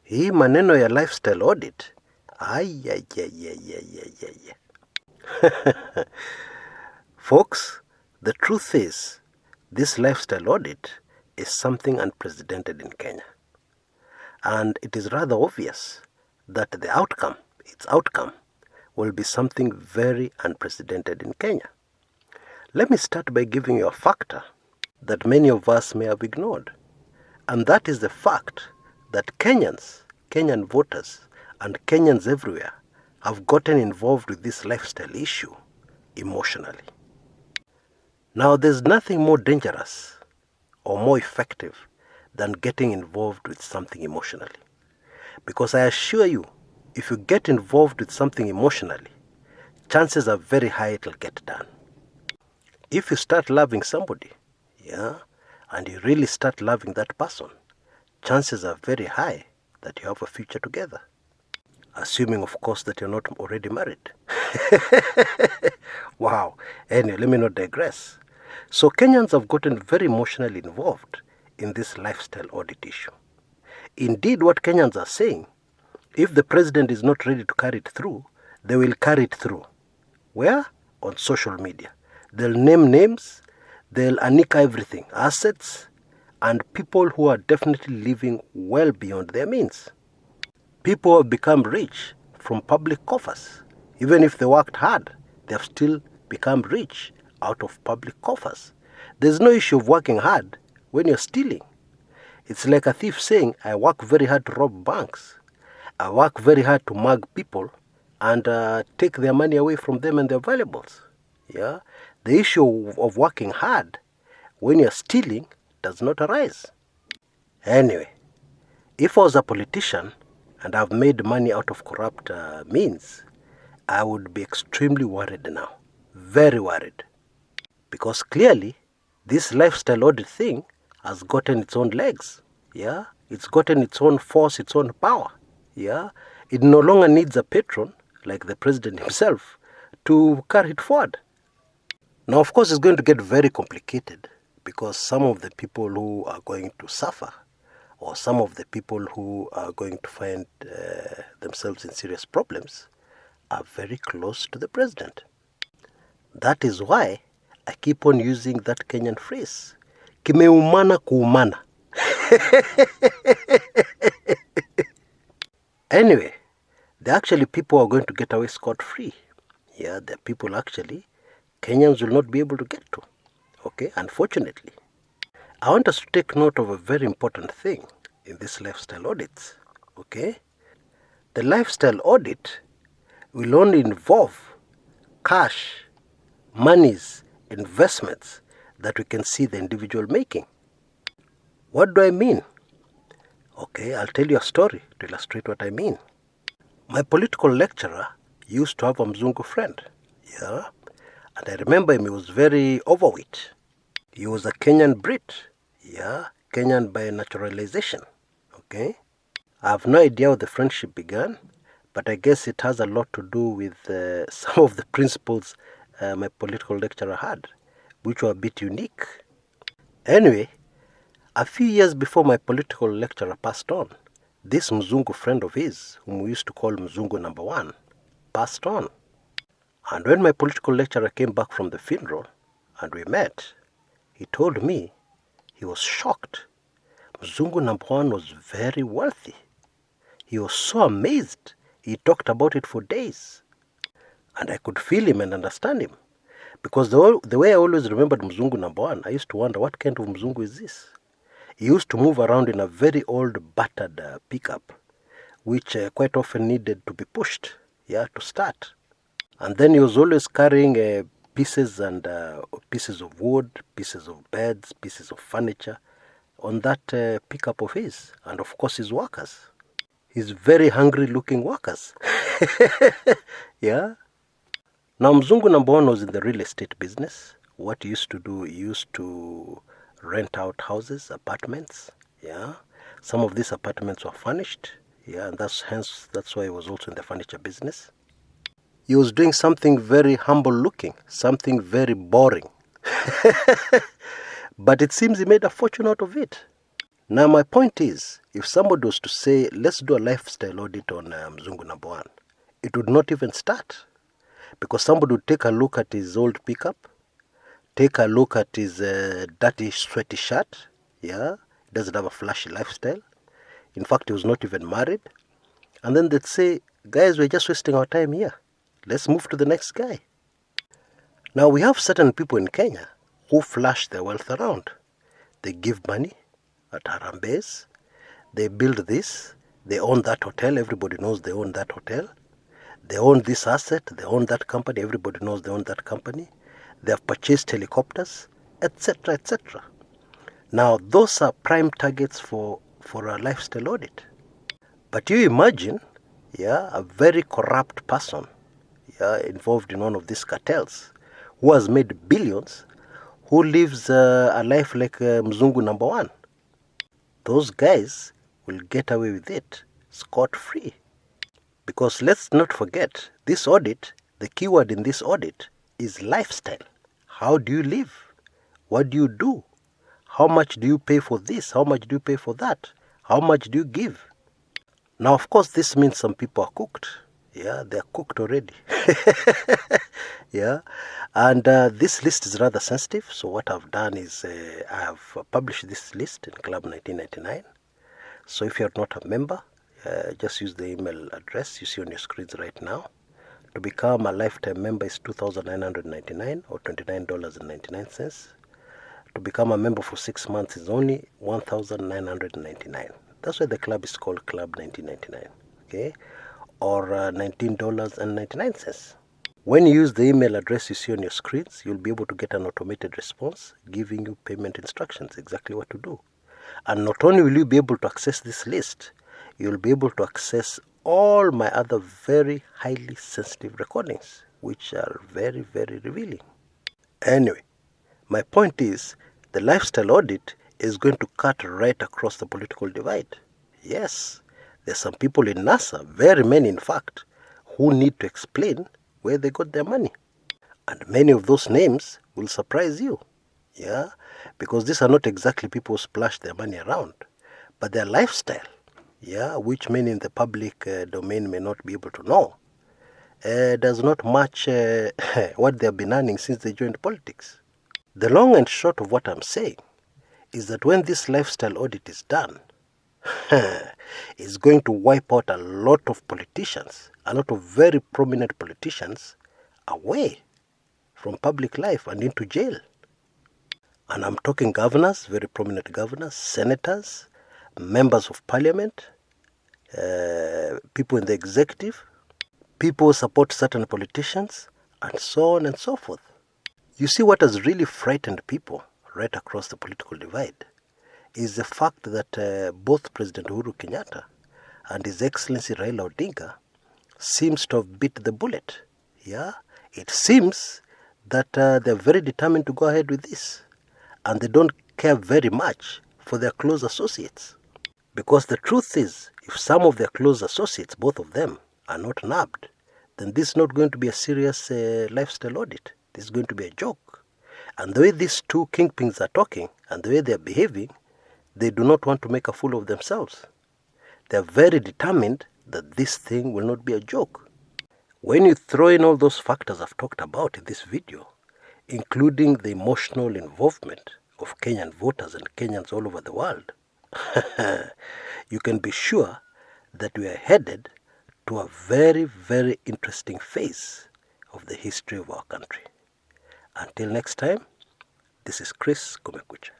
Hii maneno ya lifestyle audit. Folks, the truth is, this lifestyle audit is something unprecedented in Kenya. And it is rather obvious that its outcome, will be something very unprecedented in Kenya. Let me start by giving you a factor that many of us may have ignored. And that is the fact that Kenyan voters, and Kenyans everywhere have gotten involved with this lifestyle issue emotionally. Now, there's nothing more dangerous or more effective than getting involved with something emotionally. Because I assure you, if you get involved with something emotionally, chances are very high it'll get done. If you start loving somebody, and you really start loving that person, chances are very high that you have a future together. Assuming, of course, that you're not already married. Wow. Anyway, let me not digress. So Kenyans have gotten very emotionally involved in this lifestyle audit issue. Indeed, what Kenyans are saying, if the president is not ready to carry it through, they will carry it through. Where? On social media. They'll name names, they'll anika everything, assets, and people who are definitely living well beyond their means. People have become rich from public coffers. Even if they worked hard, they have still become rich out of public coffers. There's no issue of working hard when you're stealing. It's like a thief saying, I work very hard to rob banks. I work very hard to mug people and take their money away from them and their valuables. The issue of working hard when you're stealing does not arise. Anyway, if I was a politician and I've made money out of corrupt means, I would be extremely worried now. Very worried. Because clearly, this lifestyle audit thing has gotten its own legs. It's gotten its own force, its own power. It no longer needs a patron, like the president himself, to carry it forward. Now, of course, it's going to get very complicated because some of the people who are going to suffer, or some of the people who are going to find themselves in serious problems, are very close to the president. That is why I keep on using that Kenyan phrase, kimeumana kuumana. Anyway, there are actually people who are going to get away scot-free. There are people actually Kenyans will not be able to get to. Unfortunately. I want us to take note of a very important thing in this lifestyle audits. The lifestyle audit will only involve cash, monies, investments that we can see the individual making. What do I mean? I'll tell you a story to illustrate what I mean. My political lecturer used to have a Mzungu friend. And I remember him, he was very overweight. He was a Kenyan Brit. Kenyan by naturalization. I have no idea how the friendship began, but I guess it has a lot to do with some of the principles my political lecturer had, which were a bit unique. Anyway, a few years before my political lecturer passed on, this Mzungu friend of his, whom we used to call Mzungu number 1, passed on. And when my political lecturer came back from the funeral and we met, he told me he was shocked. Mzungu number 1 was very wealthy. He was so amazed. He talked about it for days. And I could feel him and understand him. Because the way I always remembered Mzungu number 1, I used to wonder, what kind of Mzungu is this? He used to move around in a very old battered pickup, which quite often needed to be pushed, to start. And then he was always carrying pieces of wood, pieces of beds, pieces of furniture on that pickup of his. And of course his workers. His very hungry looking workers. Now Mzungu number 1 was in the real estate business. What he used to do, he used to rent out houses, apartments. Some of these apartments were furnished. And that's why he was also in the furniture business. He was doing something very humble looking, something very boring. But it seems he made a fortune out of it. Now my point is, if somebody was to say, let's do a lifestyle audit on Mzungu number one, it would not even start. Because somebody would take a look at his old pickup, take a look at his dirty, sweaty shirt. Yeah, he doesn't have a flashy lifestyle. In fact, he was not even married. And then they'd say, guys, we're just wasting our time here. Let's move to the next guy. Now, we have certain people in Kenya who flash their wealth around. They give money at Harambes. They build this. They own that hotel. Everybody knows they own that hotel. They own this asset. They own that company. Everybody knows they own that company. They have purchased helicopters, etc., etc. Now, those are prime targets for a lifestyle audit. But you imagine, a very corrupt person, involved in one of these cartels, who has made billions, who lives a life like Mzungu number one. Those guys will get away with it scot-free. Because let's not forget, this audit, the keyword in this audit is lifestyle. How do you live? What do you do? How much do you pay for this? How much do you pay for that? How much do you give? Now, of course, this means some people are cooked. Yeah, they're cooked already. Yeah, and this list is rather sensitive. So what I've done is I have published this list in Club 1999. So if you're not a member, just use the email address you see on your screens right now. To become a lifetime member is $2,999 or $29.99. To become a member for 6 months is only $1,999. That's why the club is called Club 1999, okay? Or $19.99. When you use the email address you see on your screens, you'll be able to get an automated response giving you payment instructions, exactly what to do. And not only will you be able to access this list, you'll be able to access all my other very highly sensitive recordings, which are very, very revealing. Anyway, my point is, the lifestyle audit is going to cut right across the political divide. Yes, there's some people in NASA, very many in fact, who need to explain where they got their money. And many of those names will surprise you. Yeah, because these are not exactly people who splash their money around, but their lifestyle, which many in the public domain may not be able to know, does not match what they have been earning since they joined politics. The long and short of what I'm saying is that when this lifestyle audit is done, it's going to wipe out a lot of politicians, a lot of very prominent politicians, away from public life and into jail. And I'm talking governors, very prominent governors, senators, members of parliament, people in the executive, people who support certain politicians, and so on and so forth. You see, what has really frightened people right across the political divide is the fact that both President Uhuru Kenyatta and His Excellency Raila Odinga seems to have bit the bullet. Yeah, it seems that they're very determined to go ahead with this, and they don't care very much for their close associates. Because the truth is, if some of their close associates, both of them, are not nabbed, then this is not going to be a serious lifestyle audit. This is going to be a joke. And the way these two kingpins are talking and the way they are behaving, they do not want to make a fool of themselves. They are very determined that this thing will not be a joke. When you throw in all those factors I've talked about in this video, including the emotional involvement of Kenyan voters and Kenyans all over the world, you can be sure that we are headed to a very, very interesting phase of the history of our country. Until next time, this is Chris Kumekucha.